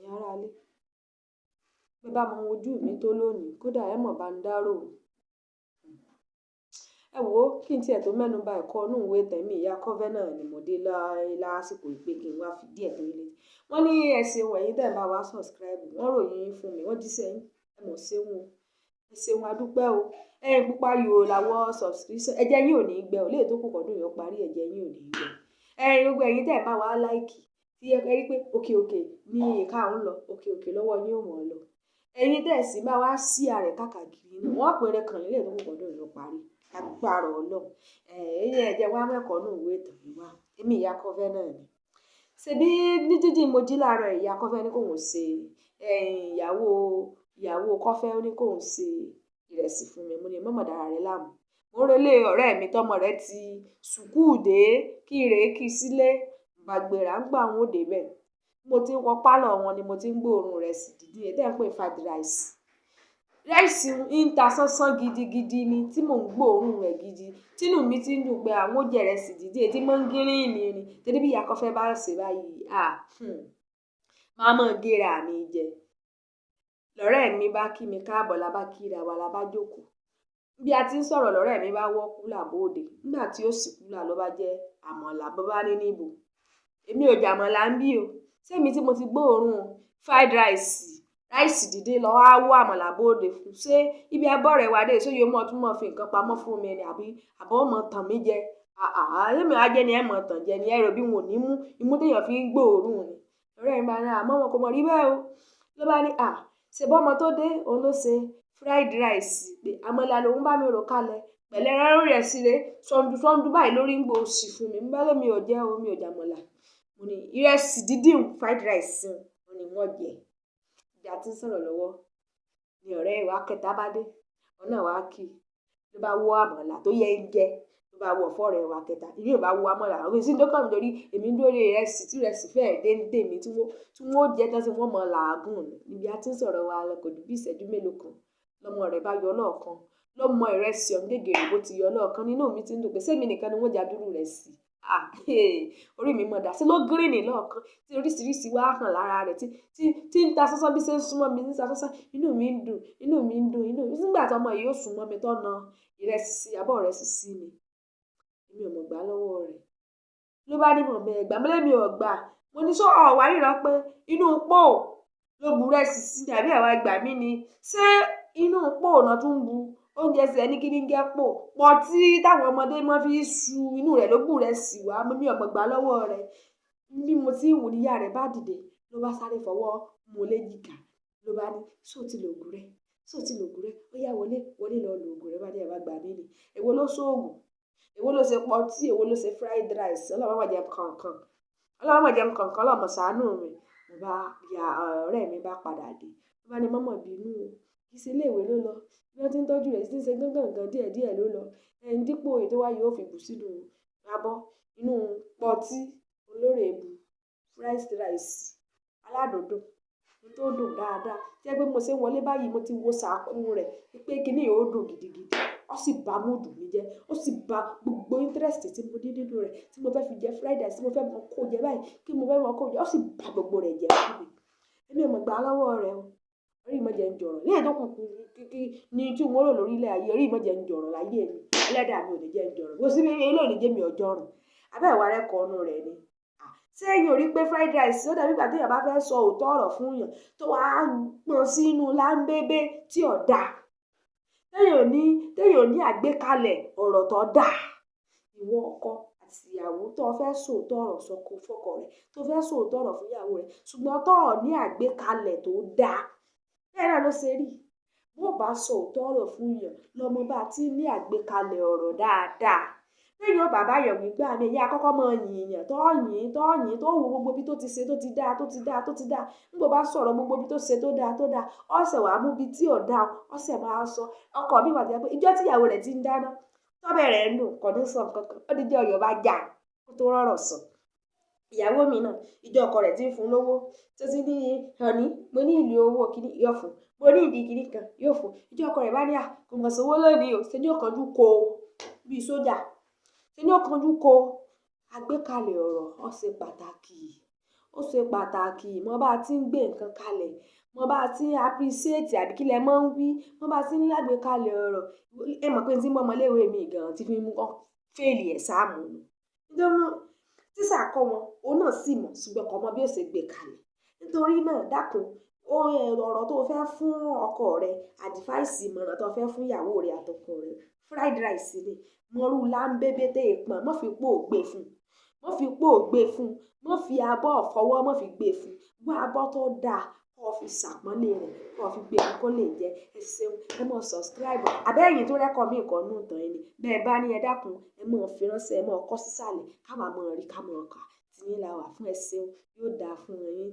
ẹ̀yin aráalé. Bí ẹ bá mọ ojú mi tó lónìí, kódà ẹ mọ̀ bá ń dárò. Ẹ wò ó, kí n tiẹ̀ tó mẹ́nu bà ẹ̀kọ́ inú ìwé ìtàn mi ìyá Covenant ni mo dé lásìkò yìí pé kí n wá fi díẹ̀ tó yín létí. Wọ́n ní ẹ ṣeun ẹ̀yin tẹ́ ẹ̀ bá wa subscribe, wọ́n ròyìn yín fún mi, wọ́n jíṣẹ́ yín, ẹ mọ̀ ṣeun o, ẹ ṣeun adúpẹ́ o. Ẹyin pupa yòó làwọ̀ subscription, ẹ̀jẹ̀ yín ò ní gbẹ ò, léè tó kù kọ́dún yóò parí, ẹ̀jẹ̀ yín ò ní gbẹ. Ẹyin gbogbo ẹ̀yin tẹ́ ẹ̀ bá wa láìkì, tí ẹ rí pé òkè òkè ní ìka ń lọ, òkè òkè lọ́wọ́ yín ò mọ̀ ọ́ lọ. Ẹyin tẹ́ ẹ̀ sì bá wa sí ààrẹ káàkiri náà, wọ́n pèrè kàn yín léè tó kù kọ́dún yóò parí. Agbára Ọlọ́run. Ẹ̀yin ẹ̀jẹ̀ wa mẹ́kọ̀ọ́ nù ìwé ìtàn mi wá. Èmi ìyá Covenant ni. Ṣebí ní jíjí mo jí láàárọ̀ ìyá Covenant ní kóun ṣe ìyàwó Cofe ó ní kóun ṣe ìrẹsì fún mi. Mo ní mọ̀mọ́ dára rẹ láàmú. Mo ń relé ọ̀rẹ́ mi tọmọ rẹ ti sùkúù dé kí rèé kí sílé. Gbàgbéra ń gbà wọn òde bẹ́ẹ̀. Mo ti ń wọ pálọ̀ wọn ni mo ti ń gbóòórùn rẹ̀ sì dídí ẹ̀ tẹ́ ń pè fried rice. Ráìsì ń ta sánsán gidigidi ni tí mò ń gbóòórùn rẹ̀ gidi. Tínú mi ti ń dùn pé àwọn oúnjẹ rẹ̀ sì dídí ètí mọ́ ń gírín ni ni. Torí bí ìyá Cofe bá ṣe báyìí, máa mọ̀ gẹ́ra mi jẹ. Lọ́rẹ́ mi bá kí mi káàbọ̀ la bá kíra wa la bá jókòó. Bí a ti ń sọ̀rọ̀ lọ́rẹ́ mi bá wọ́ kúlà bóde. Nígbà tí ó sì kúlà ló bá jẹ́ àmàlà bó bá ní níbo. Èmi ò jàmàlà ń bí o. Sẹ́mi tí mo ti gbóòórùn fried rice, ráìsì dídín lọ wá wọ́ àmàlà bóde fún. Ṣé ibi abọ́ rẹ̀ wá dé ṣé yóò mọ̀ tún mọ̀ fi nǹkan pamọ́ fún mi ni àbí àbọ̀ mọ̀ tàn mí jẹ? Èmi á jẹ́ ni ẹ mọ̀ tàn jẹ ni ẹ rò bí wọn ò ní mú imú téèyàn fi ń gbóòórùn ni. Lọ́rẹ́ mi bá ní àmọ́ wọn kò mọ̀ rí bẹ́ẹ̀ o. Ló bá ní ṣe bọ́mọ tó dé òun ló ṣe fried rice pé àmàlà lòun bá mi rò kalẹ̀ pẹ̀lẹ́ rẹ́rùn rẹ̀ sí re sọ́ndú báyìí lórí ń gbò sí fún mi. Bá lèmi ò jẹ́ o, mi ò jàmàlà. Mo ní ìrẹsì dídín fried rice wọn ni wọ́n jẹ. Ìjà tí ń sọ̀rọ̀ lọ́wọ́ ni ọ̀rẹ́ ìwà kẹta bá dé. Ọ̀nà wa kì í. Ló bá wọ́ àmàlà tó yẹ ń jẹ. Ló bá wọ̀ fọ́ọ̀rẹ́ ìwà kẹta. Ìyí ò bá wọ́ àmàlà. Òkè sí dókàn mi torí èmi ń dúró de ìrẹsì tí ìrẹsì fẹ́ẹ̀ dé ń dè mí tí wọ́n jẹ́ tán sí wọ́n mọ̀ làágùn ni. Ibi a ti ń sọ̀rọ̀ wa lọ kò ju bí ìṣẹ́jú mélòó kan. Lọ́mọ rẹ̀ bá yọ lọ́ọ̀kan. Lọ́mọ ìrẹsì ọ̀ngẹ̀gẹ̀ bó ti yọ lọ́ọ̀kan nínú mi ti ń dùn pé sẹ́mi nìkan ni wọ́n já dúró rẹ̀ sí. Orí mi mọ̀ dá sí ló gírínì lọ́ọ̀kan tí oríṣiríṣi wá hàn lára rẹ̀ tí ń ta sánsán bí ṣe ń súnmọ́ mi ní sánsán. Inú mi ń dùn. Nígbà tí ọmọ yìí ó súnmọ́ mi tó na ìrẹsì sí abọ́ rẹ̀ sí mi. Èmi ò mọ̀ gbà lọ́wọ́ rẹ̀. Ló bá ní mọ̀ mẹ́ ẹ̀gbà mọ́lẹ́ mi ò gbà. Mo ní sọ ọ̀wá ríran pé inú pò ló bu rẹsì sí ní àbí ẹ̀wà ìgbà mí ni. Ṣé inú pò náà tún bu oúnjẹ sí ẹni kí ní gẹ́ pọ̀ tí táwọn ọmọdé máa fi su inú rẹ̀ ló bù rẹ̀ sí wá. Mi ò mọ̀ gbà lọ́wọ́ rẹ̀. Bí mo ti wù ní ìyá rẹ̀ bá dìde ló bá sáré fọwọ́ mú léjìká. Ló bá ní ṣó ti lògùn rẹ̀? Ó yá wọlé lọ lògùn rẹ̀ bá dé ẹ̀wà ìgbà mí ni. Èwo ló sóògùn? Èwo ló ṣe pọtí? Èwo ló ṣe fried rice? Ọlọ́run má jẹ́ kankan. Ọlọ́run ṣàánú mi. Ọ̀rẹ́ mi bá padà dé. Ló bá ní mọ́mọ́ bínú o. Kì í ṣe ilé ìwé ló lọ. Bí wọ́n ti ń tọ́jú rẹ̀ sí ti ń ṣe gángan díẹ̀ ló lọ. Dípò ètò wáyé ó fi bù sínú abọ́ inú pọtí olóòrè bu fried rice aládùndùn tó dùn dáadáa. Tí ẹ pé mo ṣe ń wọlé báyìí mo ti wo sàkún rẹ̀ pé kíní yóò dùn gidigidi. Ó sì bá múdù mi jẹ́. Ó sì bá gbogbo interest tí mo ní nínú rẹ̀ tí mo fẹ́ fi jẹ fried rice tí mo fẹ́ mọ kó jẹ báyìí kí mo fẹ́ mọ kó jẹ. Ó sì bá gbogbo rẹ̀ jẹ́ fún mi. Èmi ò mọ̀ gbà lọ́wọ́ rẹ̀ o. Orí mi jẹ́ ń jọ̀rọ̀. Léè tó kù kí ni tí wọ́n lò lórí ilẹ̀ ayé. Orí mi jẹ́ ń jọ̀rọ̀ láyé mi. Ẹlẹ́dàá mi ò ní jẹ́ ń jọ̀rọ̀. Bó sí bí ilé ò ní jẹ́ mi ọjọ́rùn. Abẹ́ ìwà rẹ̀ kọ́ ọ̀nù rẹ̀ ni. Ṣé ẹ̀yin ò rí pé fried rice ó dàbí ìgbà tí èèyàn bá fẹ́ sọ òótọ́ ọ̀rọ̀ fún èèyàn tó wá pọn sínú láńbébé tí ò dá. Téèyàn ò ní àgbékalẹ̀ ọ̀rọ̀ tó dá. Ìwọ ọkọ àti ìyàwó tó fẹ́ sòótọ́ ọ̀rọ̀ fọ́kọ rẹ̀ tó fẹ́ sòótọ́ ọ̀rọ̀ fún ìyàwó rẹ̀ ṣùgbọ́n tó ò ní àgbékalẹ̀ tó dá. Bẹ́ẹ̀ náà ló ṣe rí. Bó bá sọ òótọ́ ọ̀rọ̀ fún èèyàn lọ́mọ bá ti ní àgbékalẹ̀ ọ̀rọ̀ dáadáa. Lẹ́yìn ó bàbá yẹ̀ wí gbà mí ìyá àkọ́kọ́ mọ yìnyín tó wo gbogbo ibi tó ti ṣe tó ti dá. Nígbà bá sọ̀rọ̀ gbogbo ibi tó ṣe tó dá ọ̀sẹ̀ wàá mú ibi tí ò dá ọ̀sẹ̀ máa sọ. Ọkọ mi wà jẹ́ pé ìjọ́ tí ìyàwó rẹ̀ ti ń dáná tó bẹ̀rẹ̀ ń dùn kò ní sọ kankan. Ó di jẹ́ ọyọ̀ bá jà kó tó rọ̀rọ̀ sọ. Ìyàwó mi náà ìjọ ọkọ rẹ̀ ti ń fún lówó tó ti ní hàní mo ní ìlú owó kìíní yóò fún mo ní ìdí kìíní kan yóò fún. Ìjọ ọkọ rẹ̀ bá ní kò mọ̀ sówó lónìí o ṣe ní ọ̀kanjú ko bí sójà. Ṣé ní ọ̀kanjú ko àgbékalẹ̀ ọ̀rọ̀ ó ṣe pàtàkì. ó ṣe pàtàkì mọ bá ti ń gbé nǹkan kalẹ̀, mọ bá ti ń appreciate àbí kí lẹ máa ń wí, mọ bá ti ń lágbékalẹ̀ ọ̀rọ̀. Ẹ mọ̀ pé n tí mọ́ ọmọ ilé ìwé mi gan tí fi mú wọn fail exam ni. Nítorí tíṣà kọ́ wọn, òun náà sì mọ̀ ṣùgbọ́n kò mọ bí ó ṣe gbé kalẹ̀. Nítorí náà dákun, ọ̀rọ̀ tó fẹ́ fún ọkọ rẹ, advice ìmọ̀ràn tó fẹ́ fún ìyàwó rẹ àtọkọ rẹ, fried rice ni, mọ́rú láńbébé tè pọ̀n, má fi pò gbé fún, má fi pò gbé fún, má fi abọ́ fọwọ́, má fi gbé fún. Wá abọ́ tó dáa kó fi ṣàpọ́nlé rẹ̀, kó fi gbé kó lè jẹ. Ẹ ṣeun, ẹ mọ subscribe. Àbẹ́yìn tó rẹ́kọ̀ mí nǹkan nù tán ẹni. Bẹ́ẹ̀ bá ní ẹ dákun, ẹ mọ̀ fi ránṣẹ́, ẹ mọ̀ kọ sísàlẹ̀, ká máa mọ̀ rí ká mọ̀ kà. Tí yín la wà fún ẹ ṣeun, yóò dáa fún yín.